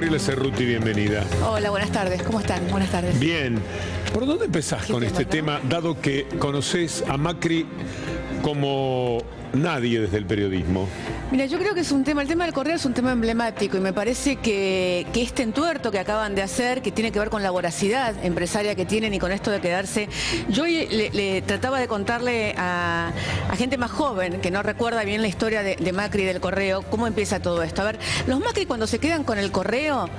Gabriela Cerruti, bienvenida. Hola, buenas tardes. ¿Cómo están? Buenas tardes. Bien. ¿Por dónde empezás con este tema, dado que conocés a Macri como nadie desde el periodismo? Mira, yo creo que es un tema, el tema del correo es un tema emblemático y me parece que este entuerto que acaban de hacer, que tiene que ver con la voracidad empresaria que tienen y con esto de quedarse... Yo le trataba de contarle a gente más joven, que no recuerda bien la historia de Macri y del correo, cómo empieza todo esto. A ver, los Macri cuando se quedan con el correo...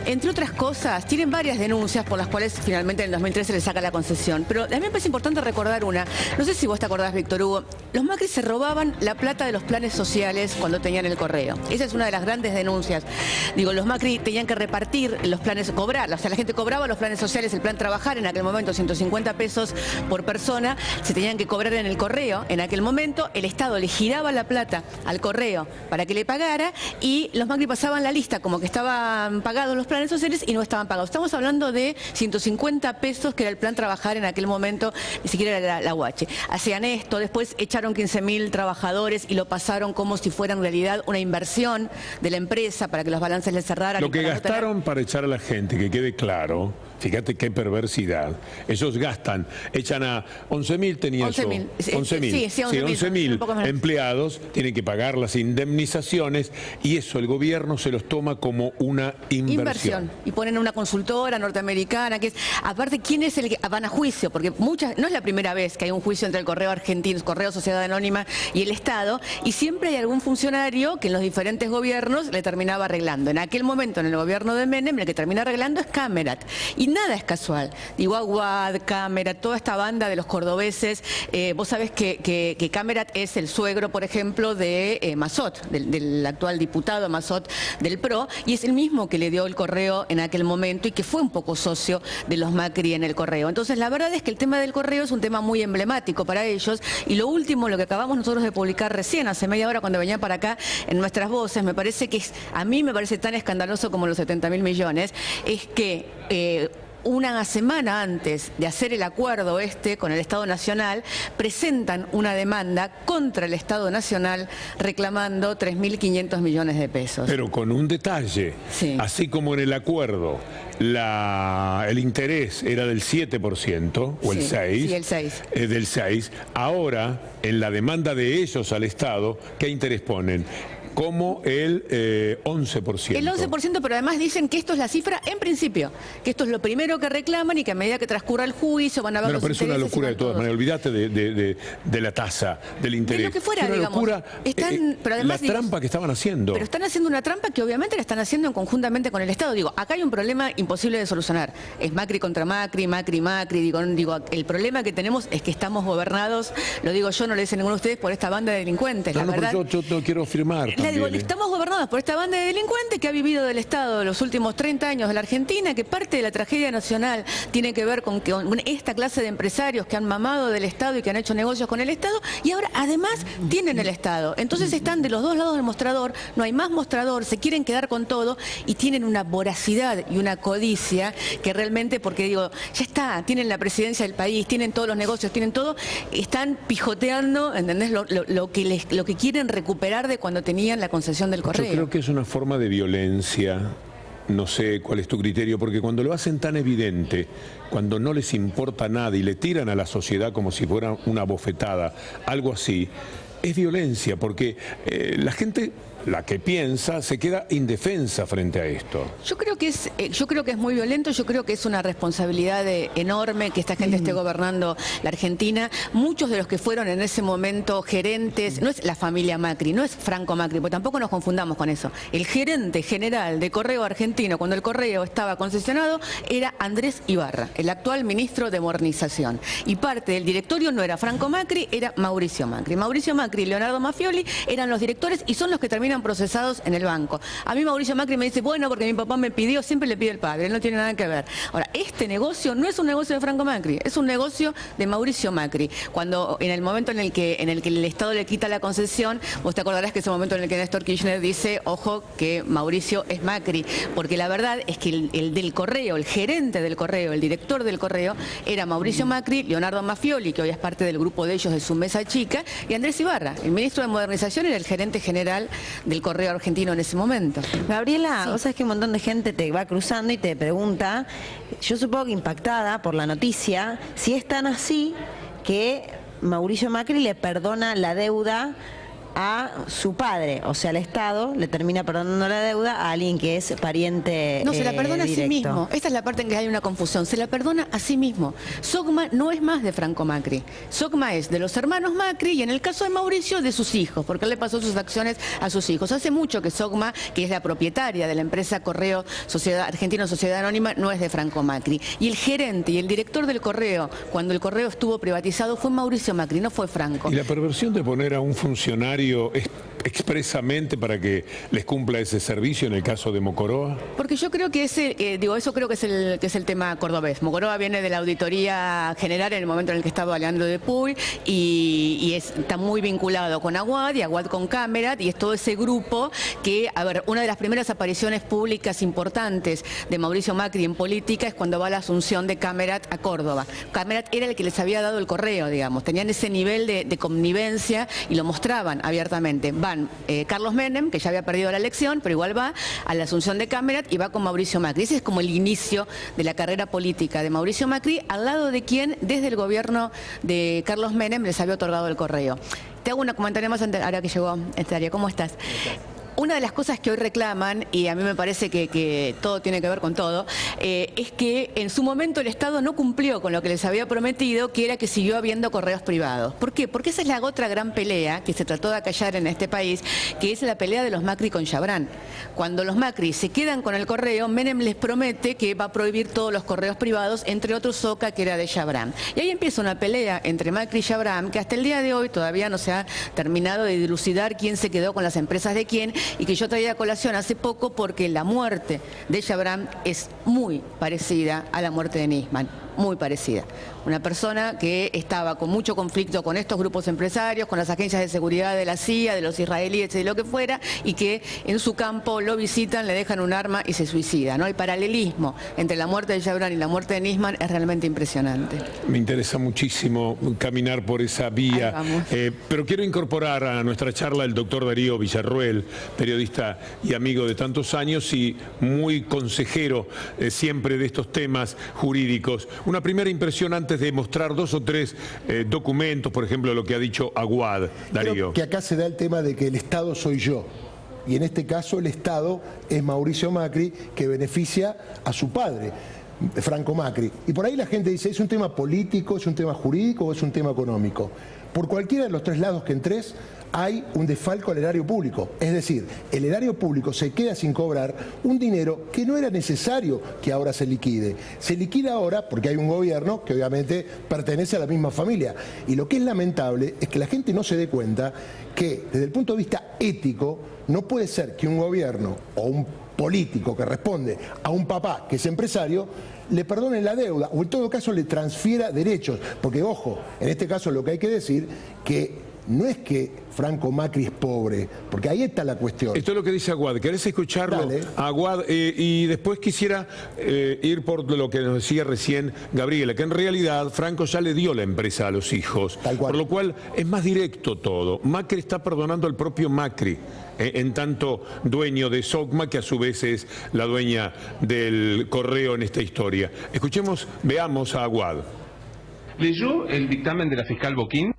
Entre otras cosas, tienen varias denuncias por las cuales finalmente en el 2013 le saca la concesión. Pero a mí me parece importante recordar una. No sé si vos te acordás, Víctor Hugo. Los Macri se robaban la plata de los planes sociales cuando tenían el correo. Esa es una de las grandes denuncias. Digo, los Macri tenían que repartir los planes, cobrar. O sea, la gente cobraba los planes sociales, el plan trabajar, en aquel momento 150 pesos por persona. Se tenían que cobrar en el correo. En aquel momento el Estado le giraba la plata al correo para que le pagara y los Macri pasaban la lista como que estaban pagados los planes sociales y no estaban pagados. Estamos hablando de 150 pesos que era el plan trabajar en aquel momento, ni siquiera era la UH. Hacían esto, después echaron 15.000 trabajadores y lo pasaron como si fuera en realidad una inversión de la empresa para que los balances les cerraran. Lo que gastaron para echar a la gente, que quede claro, fíjate qué perversidad. Ellos gastan, echan a 11.000, tenía 11.000. 11.000. Sí, 11.000 empleados, tienen que pagar las indemnizaciones y eso el gobierno se los toma como una inversión. Y ponen una consultora norteamericana que es, aparte, ¿quién es el que van a juicio? Porque no es la primera vez que hay un juicio entre el Correo Argentino, Correo Sociedad Anónima y el Estado, y siempre hay algún funcionario que en los diferentes gobiernos le terminaba arreglando. En aquel momento, en el gobierno de Menem, el que termina arreglando es Camerat. Y nada es casual. Digo, Aguad, Camerat, toda esta banda de los cordobeses, vos sabés que Camerat es el suegro, por ejemplo, de Massot, del actual diputado Massot del PRO, y es el mismo que le dio el correo en aquel momento y que fue un poco socio de los Macri en el correo. Entonces la verdad es que el tema del correo es un tema muy emblemático para ellos y lo último, lo que acabamos nosotros de publicar recién, hace media hora cuando venía para acá en Nuestras Voces, me parece que a mí me parece tan escandaloso como los 70.000 millones, es que una semana antes de hacer el acuerdo con el Estado Nacional, presentan una demanda contra el Estado Nacional reclamando 3.500 millones de pesos. Pero con un detalle, sí. Así como en el acuerdo el interés era del 7% o el 6%, sí, el 6. Del 6%, ahora en la demanda de ellos al Estado, ¿qué interés ponen? Como el 11%. El 11%, pero además dicen que esto es la cifra en principio, que esto es lo primero que reclaman y que a medida que transcurra el juicio van a ver los pero intereses. Es una locura de todas maneras, olvídate de la tasa, del interés. De lo que fuera, es una digamos. Locura, Pero además, la trampa que estaban haciendo. Pero están haciendo una trampa que obviamente la están haciendo conjuntamente con el Estado. Digo, acá hay un problema imposible de solucionar. Es Macri contra Macri, Macri. Digo, el problema que tenemos es que estamos gobernados, lo digo yo, no lo dicen ninguno de ustedes, por esta banda de delincuentes. No, la verdad, yo no quiero afirmar también, digo, estamos gobernados por esta banda de delincuentes que ha vivido del Estado los últimos 30 años de la Argentina, que parte de la tragedia nacional tiene que ver con esta clase de empresarios que han mamado del Estado y que han hecho negocios con el Estado y ahora además tienen el Estado. Entonces están de los dos lados del mostrador, no hay más mostrador, se quieren quedar con todo y tienen una voracidad y una codicia que realmente, porque digo, ya está, tienen la presidencia del país, tienen todos los negocios, tienen todo, están pijoteando, ¿entendés? Lo que quieren recuperar de cuando tenían la concesión del correo. Yo creo que es una forma de violencia, no sé cuál es tu criterio, porque cuando lo hacen tan evidente, cuando no les importa nada y le tiran a la sociedad como si fuera una bofetada, algo así, es violencia, porque la gente, la que piensa, se queda indefensa frente a esto. Yo creo que es muy violento, yo creo que es una responsabilidad enorme que esta gente esté gobernando la Argentina. Muchos de los que fueron en ese momento gerentes, no es la familia Macri, no es Franco Macri, porque tampoco nos confundamos con eso. El gerente general de Correo Argentino, cuando el Correo estaba concesionado, era Andrés Ibarra, el actual ministro de Modernización. Y parte del directorio no era Franco Macri, era Mauricio Macri. Mauricio Macri y Leonardo Maffioli eran los directores y son los que terminan procesados en el banco. A mí Mauricio Macri me dice, bueno, porque mi papá me pidió, siempre le pide el padre, él no tiene nada que ver. Ahora, este negocio no es un negocio de Franco Macri, es un negocio de Mauricio Macri. Cuando en el momento en el que el Estado le quita la concesión, vos te acordarás que es el momento en el que Néstor Kirchner dice, ojo, que Mauricio es Macri, porque la verdad es que el del Correo, el gerente del Correo, el director del Correo, era Mauricio Macri, Leonardo Maffioli, que hoy es parte del grupo de ellos de su mesa chica, y Andrés Ibarra, el ministro de Modernización, era el gerente general del Correo Argentino en ese momento. Gabriela, Sí. vos sabés que un montón de gente te va cruzando y te pregunta, yo supongo que impactada por la noticia, si es tan así que Mauricio Macri le perdona la deuda a su padre, o sea, el Estado le termina perdonando la deuda a alguien que es pariente No, se la perdona a sí directo. mismo. Esta es la parte en que hay una confusión. Se la perdona a sí mismo. Sogma no es más de Franco Macri. Sogma es de los hermanos Macri y en el caso de Mauricio de sus hijos, porque él le pasó sus acciones a sus hijos. Hace mucho que Sogma, que es la propietaria de la empresa Correo Argentino Sociedad Anónima, no es de Franco Macri. Y el gerente y el director del Correo, cuando el Correo estuvo privatizado, fue Mauricio Macri, no fue Franco. Y la perversión de poner a un funcionario expresamente para que les cumpla ese servicio en el caso de Mocoroa. Porque yo creo que eso creo que es el tema cordobés. Mocoroa viene de la auditoría general en el momento en el que estaba Leandro de Puy y está muy vinculado con Aguad y Aguad con Camerat y es todo ese grupo que, a ver, una de las primeras apariciones públicas importantes de Mauricio Macri en política es cuando va a la asunción de Camerat a Córdoba. Camerat era el que les había dado el Correo, digamos, tenían ese nivel de connivencia y lo mostraban abiertamente. Van Carlos Menem, que ya había perdido la elección, pero igual va a la asunción de Camerat y va con Mauricio Macri. Ese es como el inicio de la carrera política de Mauricio Macri, al lado de quien desde el gobierno de Carlos Menem les había otorgado el Correo. Te hago un comentario más ahora que llegó esta área. ¿Cómo estás? Una de las cosas que hoy reclaman, y a mí me parece que todo tiene que ver con todo, es que en su momento el Estado no cumplió con lo que les había prometido, que era que siguió habiendo correos privados. ¿Por qué? Porque esa es la otra gran pelea que se trató de acallar en este país, que es la pelea de los Macri con Chabrán. Cuando los Macri se quedan con el correo, Menem les promete que va a prohibir todos los correos privados, entre otros Soca, que era de Chabrán. Y ahí empieza una pelea entre Macri y Chabrán, que hasta el día de hoy todavía no se ha terminado de dilucidar quién se quedó con las empresas de quién, y que yo traía a colación hace poco porque la muerte de Chabrán es muy parecida a la muerte de Nisman, muy parecida. Una persona que estaba con mucho conflicto con estos grupos empresarios, con las agencias de seguridad de la CIA, de los israelíes y de lo que fuera, y que en su campo lo visitan, le dejan un arma y se suicida, ¿no? El paralelismo entre la muerte de Chabrán y la muerte de Nisman es realmente impresionante. Me interesa muchísimo caminar por esa vía, pero quiero incorporar a nuestra charla el doctor Darío Villarruel, periodista y amigo de tantos años y muy consejero siempre de estos temas jurídicos. Una primera impresión antes de mostrar dos o tres documentos, por ejemplo, lo que ha dicho Aguad, Darío. Creo que acá se da el tema de que el Estado soy yo. Y en este caso el Estado es Mauricio Macri, que beneficia a su padre, Franco Macri. Y por ahí la gente dice, ¿es un tema político, es un tema jurídico o es un tema económico? Por cualquiera de los tres lados que entres, hay un desfalco al erario público. Es decir, el erario público se queda sin cobrar un dinero que no era necesario que ahora se liquide. Se liquida ahora porque hay un gobierno que obviamente pertenece a la misma familia. Y lo que es lamentable es que la gente no se dé cuenta que desde el punto de vista ético no puede ser que un gobierno o un político que responde a un papá que es empresario le perdonen la deuda o en todo caso le transfiera derechos. Porque ojo, en este caso lo que hay que decir que no es que Franco Macri es pobre, porque ahí está la cuestión. Esto es lo que dice Aguad. ¿Querés escucharlo? Dale. Aguad, y después quisiera ir por lo que nos decía recién Gabriela, que en realidad Franco ya le dio la empresa a los hijos, Tal cual. por lo cual es más directo todo. Macri está perdonando al propio Macri, en tanto dueño de Sogma, que a su vez es la dueña del Correo en esta historia. Escuchemos, veamos a Aguad. ¿Leyó el dictamen de la fiscal Boquín?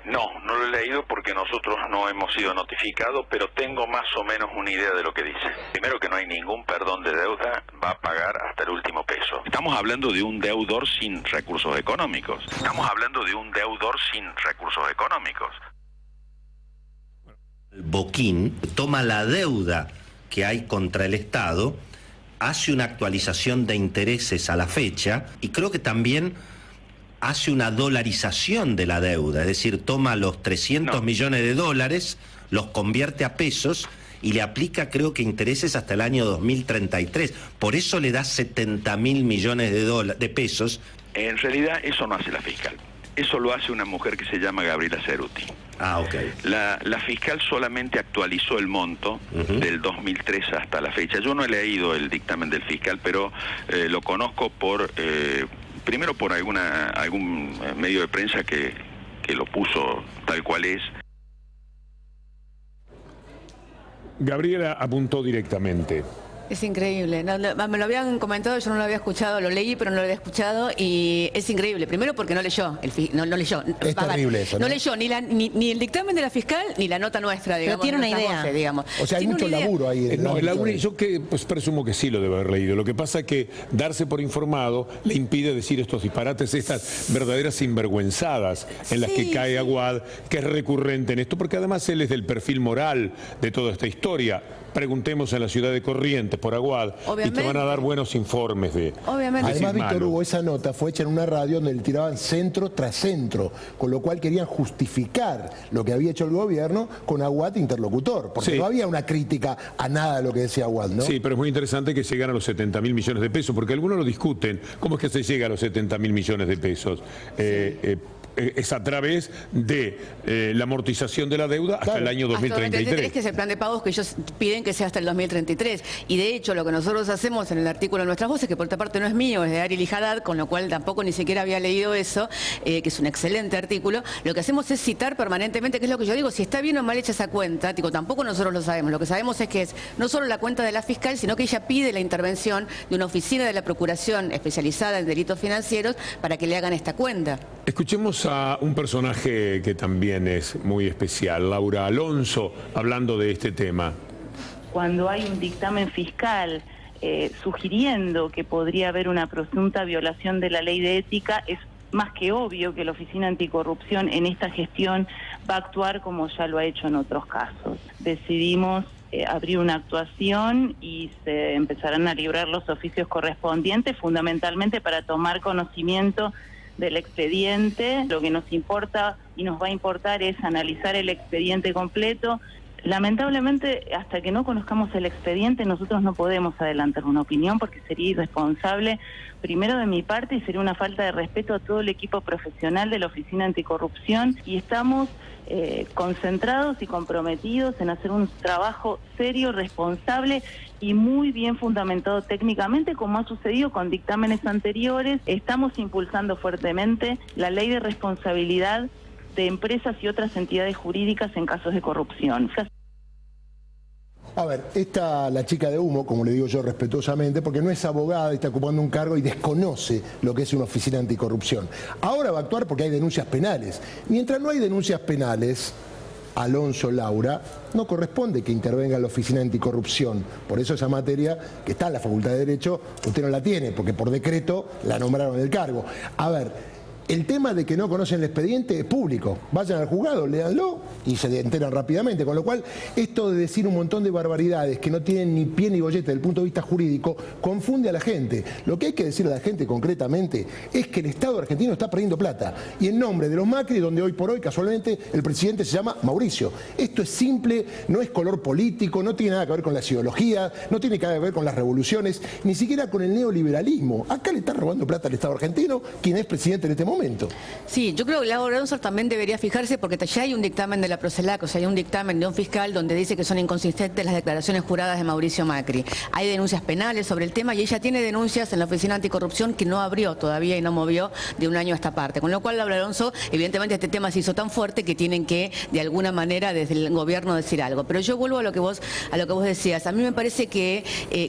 No, no lo he leído porque nosotros no hemos sido notificados, pero tengo más o menos una idea de lo que dice. Primero, que no hay ningún perdón de deuda, va a pagar hasta el último peso. Estamos hablando de un deudor sin recursos económicos. Estamos hablando de un deudor sin recursos económicos. Boquín toma la deuda que hay contra el Estado, hace una actualización de intereses a la fecha y creo que también hace una dolarización de la deuda, es decir, toma los 300 millones de dólares, los convierte a pesos y le aplica, creo que, intereses hasta el año 2033. Por eso le da 70.000 millones de pesos. En realidad eso no hace la fiscal. Eso lo hace una mujer que se llama Gabriela Ceruti. Ah, ok. La fiscal solamente actualizó el monto del 2003 hasta la fecha. Yo no he leído el dictamen del fiscal, pero lo conozco por... primero por algún medio de prensa que lo puso tal cual es. Gabriela apuntó directamente. Es increíble. Me lo habían comentado, yo no lo había escuchado, lo leí, pero no lo había escuchado y es increíble. Primero porque no leyó, no leyó. Es terrible eso, ¿no? No leyó ni el dictamen de la fiscal ni la nota nuestra, digamos. Pero tiene una nuestras idea. voces, digamos. O sea, hay Tiene mucho una idea. laburo ahí. En el No, ámbito de- yo que pues presumo que sí lo debe haber leído. Lo que pasa es que darse por informado le impide decir estos disparates, estas verdaderas sinvergüenzadas en las que Sí, cae sí. Aguad, que es recurrente en esto, porque además él es del perfil moral de toda esta historia. Preguntemos en la ciudad de Corrientes por Aguad y te van a dar buenos informes de Obviamente. Además, Víctor malo. Hugo, esa nota fue hecha en una radio donde le tiraban centro tras centro, con lo cual querían justificar lo que había hecho el gobierno con Aguad interlocutor, porque Sí. no había una crítica a nada de lo que decía Aguad, ¿no? Sí, pero es muy interesante que llegan a los 70.000 millones de pesos, porque algunos lo discuten. ¿Cómo es que se llega a los 70.000 millones de pesos? Es a través de la amortización de la deuda hasta el año Hasta el 2033. que es el plan de pagos que ellos piden que sea hasta el 2033. Y de hecho, lo que nosotros hacemos en el artículo de Nuestras Voces, que por otra parte no es mío, es de Ariel Haddad, con lo cual tampoco ni siquiera había leído eso, que es un excelente artículo, lo que hacemos es citar permanentemente, que es lo que yo digo, si está bien o mal hecha esa cuenta, tampoco nosotros lo sabemos. Lo que sabemos es que es no solo la cuenta de la fiscal, sino que ella pide la intervención de una oficina de la Procuración especializada en delitos financieros para que le hagan esta cuenta. Escuchemos a un personaje que también es muy especial, Laura Alonso, hablando de este tema. Cuando hay un dictamen fiscal sugiriendo que podría haber una presunta violación de la ley de ética, es más que obvio que la Oficina Anticorrupción en esta gestión va a actuar como ya lo ha hecho en otros casos. Decidimos abrir una actuación y se empezarán a librar los oficios correspondientes, fundamentalmente para tomar conocimiento del expediente. Lo que nos importa y nos va a importar es analizar el expediente completo. Lamentablemente, hasta que no conozcamos el expediente, nosotros no podemos adelantar una opinión porque sería irresponsable, primero de mi parte, y sería una falta de respeto a todo el equipo profesional de la Oficina Anticorrupción, y estamos concentrados y comprometidos en hacer un trabajo serio, responsable y muy bien fundamentado técnicamente, como ha sucedido con dictámenes anteriores. Estamos impulsando fuertemente la ley de responsabilidad de empresas y otras entidades jurídicas en casos de corrupción. A ver, la chica de humo, como le digo yo respetuosamente, porque no es abogada y está ocupando un cargo y desconoce lo que es una oficina anticorrupción. Ahora va a actuar porque hay denuncias penales. Mientras no hay denuncias penales, Alonso Laura, no corresponde que intervenga la oficina anticorrupción. Por eso esa materia que está en la Facultad de Derecho, usted no la tiene, porque por decreto la nombraron del cargo. A ver, el tema de que no conocen el expediente es público. Vayan al juzgado, léanlo y se enteran rápidamente. Con lo cual, esto de decir un montón de barbaridades que no tienen ni pie ni bollete desde el punto de vista jurídico, confunde a la gente. Lo que hay que decirle a la gente concretamente es que el Estado argentino está perdiendo plata. Y en nombre de los Macri, donde hoy por hoy, casualmente, el presidente se llama Mauricio. Esto es simple, no es color político, no tiene nada que ver con la ideología, no tiene nada que ver con las revoluciones, ni siquiera con el neoliberalismo. Acá le está robando plata al Estado argentino, quien es presidente en este momento. Sí, yo creo que Laura Alonso también debería fijarse porque ya hay un dictamen de la Procelac, o sea, hay un dictamen de un fiscal donde dice que son inconsistentes las declaraciones juradas de Mauricio Macri. Hay denuncias penales sobre el tema y ella tiene denuncias en la Oficina Anticorrupción que no abrió todavía y no movió de un año a esta parte. Con lo cual, Laura Alonso, evidentemente este tema se hizo tan fuerte que tienen que, de alguna manera, desde el gobierno decir algo. Pero yo vuelvo a lo que vos decías. A mí me parece que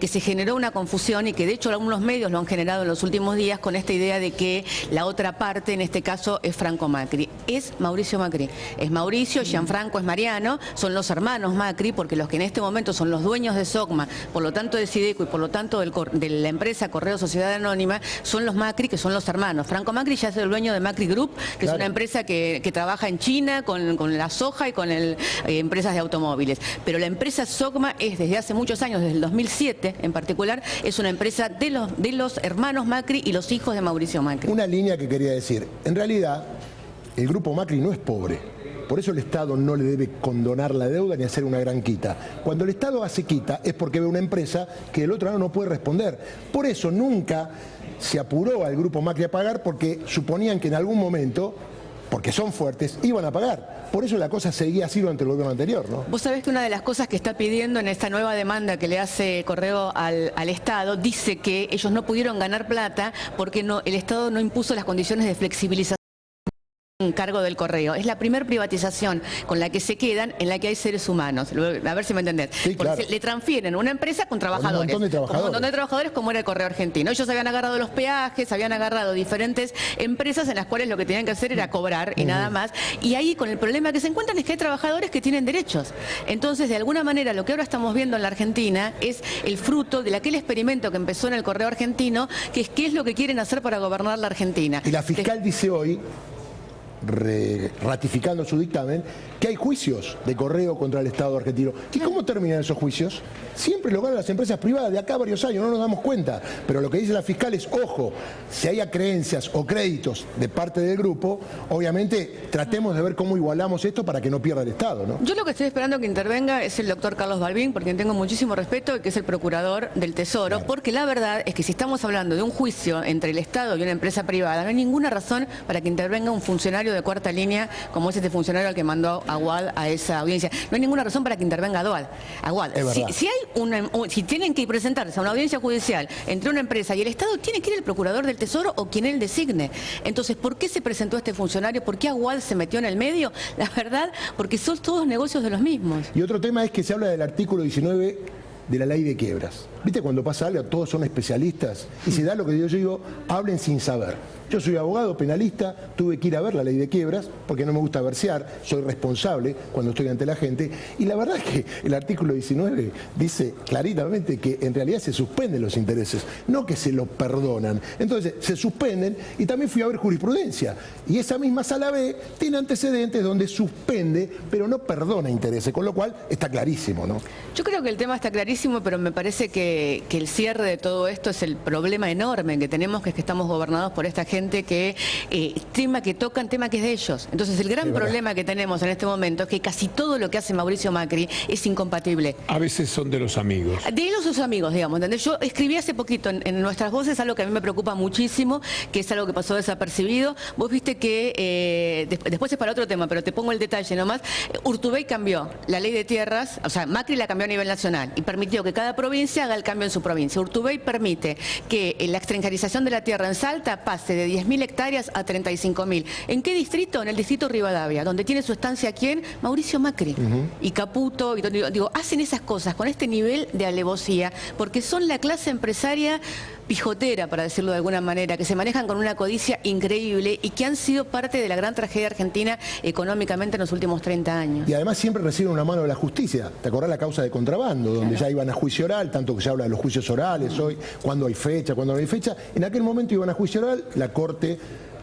se generó una confusión y que de hecho algunos medios lo han generado en los últimos días con esta idea de que la otra parte, en este caso, es Franco Macri. Es Mauricio Macri. Es Mauricio, Gianfranco es Mariano, son los hermanos Macri, porque los que en este momento son los dueños de SOCMA, por lo tanto de Sideco y por lo tanto de la empresa Correo Sociedad Anónima, son los Macri, que son los hermanos. Franco Macri ya es el dueño de Macri Group, que es una empresa que trabaja en China con la soja y con empresas de automóviles. Pero la empresa SOCMA es desde hace muchos años, desde el 2007 en particular, es una empresa de los hermanos Macri y los hijos de Mauricio Macri. Una línea que quería decir. En realidad, el grupo Macri no es pobre. Por eso el Estado no le debe condonar la deuda ni hacer una gran quita. Cuando el Estado hace quita es porque ve una empresa que el otro lado no puede responder. Por eso nunca se apuró al grupo Macri a pagar, porque suponían que en algún momento, porque son fuertes, iban a pagar. Por eso la cosa seguía así durante el gobierno anterior, ¿no? Vos sabés que una de las cosas que está pidiendo en esta nueva demanda que le hace Correo al Estado, dice que ellos no pudieron ganar plata porque el Estado no impuso las condiciones de flexibilización cargo del correo. Es la primer privatización con la que se quedan, en la que hay seres humanos. A ver si me entendés. Sí, claro. Porque le transfieren una empresa con trabajadores. Un montón de trabajadores. Con un montón de trabajadores, como era el Correo Argentino. Ellos habían agarrado los peajes, habían agarrado diferentes empresas en las cuales lo que tenían que hacer era cobrar y nada más. Y ahí con el problema que se encuentran es que hay trabajadores que tienen derechos. Entonces, de alguna manera, lo que ahora estamos viendo en la Argentina es el fruto de aquel experimento que empezó en el Correo Argentino, que es qué es lo que quieren hacer para gobernar la Argentina. Y la fiscal dice hoy, ratificando su dictamen, que hay juicios de Correo contra el Estado argentino. ¿Y cómo terminan esos juicios? Siempre lo ganan las empresas privadas, de acá a varios años, no nos damos cuenta. Pero lo que dice la fiscal es, ojo, si haya creencias o créditos de parte del grupo, obviamente tratemos de ver cómo igualamos esto para que no pierda el Estado, ¿no? Yo lo que estoy esperando que intervenga es el doctor Carlos Balbín, por quien tengo muchísimo respeto, y que es el procurador del Tesoro, Claro. porque la verdad es que si estamos hablando de un juicio entre el Estado y una empresa privada, no hay ninguna razón para que intervenga un funcionario de cuarta línea, como es este funcionario al que mandó Aguad a esa audiencia. No hay ninguna razón para que intervenga Aguad. Es verdad. Si tienen que presentarse a una audiencia judicial entre una empresa y el Estado, tiene que ir el procurador del Tesoro o quien él designe. Entonces, ¿por qué se presentó este funcionario? ¿Por qué Aguad se metió en el medio? La verdad, porque son todos negocios de los mismos. Y otro tema es que se habla del artículo 19 de la ley de quiebras. ¿Viste cuando pasa algo? Todos son especialistas y se da lo que yo digo, hablen sin saber. Yo soy abogado penalista, tuve que ir a ver la ley de quiebras porque no me gusta versear, soy responsable cuando estoy ante la gente. Y la verdad es que el artículo 19 dice claramente que en realidad se suspenden los intereses, no que se los perdonan. Entonces se suspenden y también fui a ver jurisprudencia. Y esa misma sala B tiene antecedentes donde suspende, pero no perdona intereses, con lo cual está clarísimo, ¿no? Yo creo que el tema está clarísimo, pero me parece que el cierre de todo esto es el problema enorme que tenemos, que es que estamos gobernados por esta gente que tema que tocan, tema que es de ellos. Entonces el gran problema que tenemos en este momento es que casi todo lo que hace Mauricio Macri es incompatible. A veces son de los amigos. De ellos sus amigos, digamos, ¿entendés? Yo escribí hace poquito en Nuestras Voces algo que a mí me preocupa muchísimo, que es algo que pasó desapercibido. Vos viste que, después es para otro tema, pero te pongo el detalle nomás, Urtubey cambió la ley de tierras, o sea, Macri la cambió a nivel nacional y permitió que cada provincia haga el cambio en su provincia. Urtubey permite que la extranjerización de la tierra en Salta pase de 10.000 hectáreas a 35.000. ¿En qué distrito? En el distrito Rivadavia, donde tiene su estancia ¿quién? Mauricio Macri. Y Caputo, y digo, hacen esas cosas con este nivel de alevosía, porque son la clase empresaria pijotera, para decirlo de alguna manera, que se manejan con una codicia increíble y que han sido parte de la gran tragedia argentina económicamente en los últimos 30 años. Y además siempre reciben una mano de la justicia. ¿Te acordás la causa de contrabando? Donde ya iban a juicio oral, tanto que se habla de los juicios orales hoy, cuándo hay fecha, cuándo no hay fecha. En aquel momento iban a juicio oral, la Corte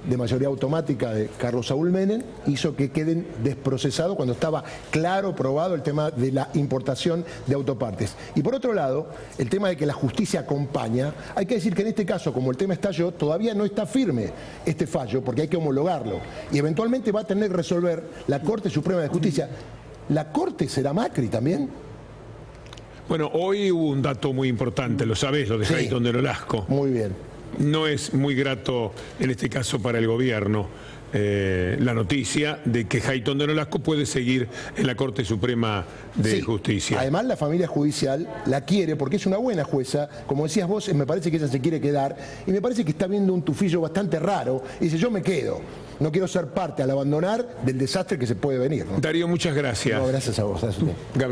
de mayoría automática de Carlos Saúl Menem hizo que queden desprocesados cuando estaba claro, probado el tema de la importación de autopartes. Y por otro lado, el tema de que la justicia acompaña, hay que decir que en este caso, como el tema estalló, todavía no está firme este fallo, porque hay que homologarlo. Y eventualmente va a tener que resolver la Corte Suprema de Justicia. ¿La Corte será Macri también? Bueno, hoy hubo un dato muy importante, lo sabés, lo de Jayton de Nolasco. Muy bien. No es muy grato en este caso para el gobierno la noticia de que Jayton de Nolasco puede seguir en la Corte Suprema de Justicia. Además la familia judicial la quiere porque es una buena jueza, como decías vos, me parece que ella se quiere quedar y me parece que está viendo un tufillo bastante raro y dice yo me quedo, no quiero ser parte al abandonar del desastre que se puede venir, ¿no? Darío, muchas gracias. No, gracias a vos. Gabriel.